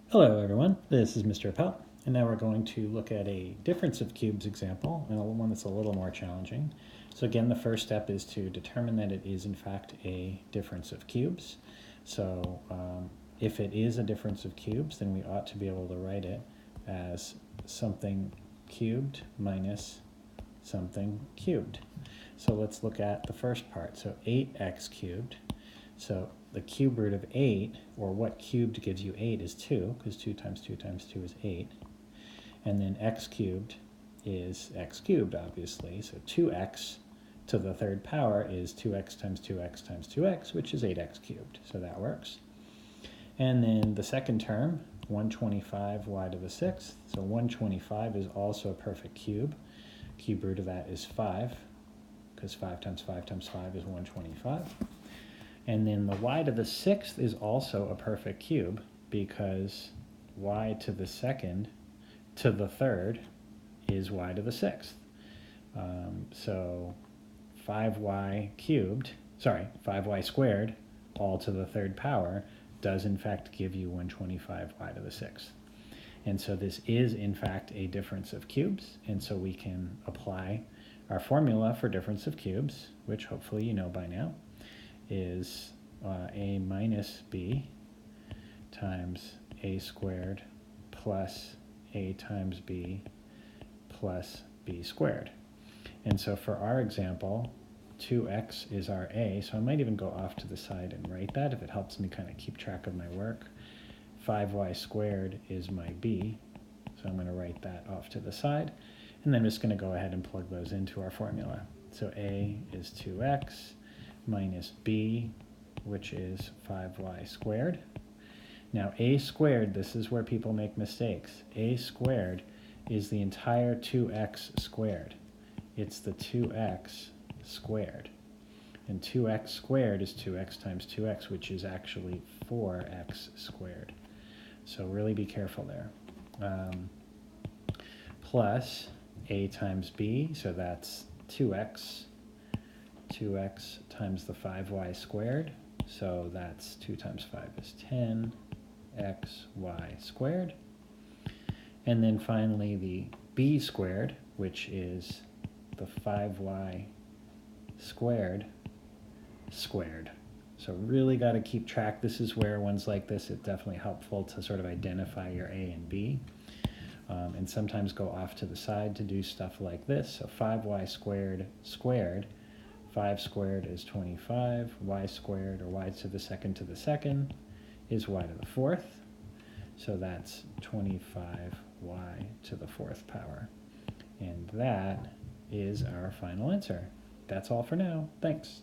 Hello everyone, this is Mr. Appel, and now we're going to look at a difference of cubes example, and one that's a little more challenging. So again, the first step is to determine that it is in fact a difference of cubes. So if it is a difference of cubes, then we ought to be able to write it as something cubed minus something cubed. So let's look at the first part. So 8x cubed. So the cube root of 8, or what cubed gives you 8, is 2, because 2 times 2 times 2 is 8. And then x cubed is x cubed, obviously. So 2x to the third power is 2x times 2x times 2x, which is 8x cubed. So that works. And then the second term, 125y to the sixth. So 125 is also a perfect cube. Cube root of that is 5, because 5 times 5 times 5 is 125. And then the y to the sixth is also a perfect cube, because y to the second to the third is y to the sixth. So 5y squared all to the third power does in fact give you 125y to the sixth. And so this is in fact a difference of cubes, and so we can apply our formula for difference of cubes, which hopefully you know by now, is a minus b times a squared plus a times b plus b squared. And so for our example, 2x is our a, so I might even go off to the side and write that if it helps me kind of keep track of my work. 5y squared is my b, so I'm going to write that off to the side, and then I'm just going to go ahead and plug those into our formula. So a is 2x minus b, which is 5y squared. Now a squared, this is where people make mistakes. A squared is the entire 2x squared. It's the 2x squared. And 2x squared is 2x times 2x, which is actually 4x squared. So really be careful there. Plus a times b, so that's 2x. 2x times the 5y squared, so that's 2 times 5 is 10, xy squared. And then finally the b squared, which is the 5y squared squared. So really got to keep track. This is where ones like this, it's definitely helpful to sort of identify your a and b. And sometimes go off to the side to do stuff like this. So 5y squared squared, 5 squared is 25, y squared, or y to the second is y to the fourth. So that's 25y to the fourth power. And that is our final answer. That's all for now. Thanks.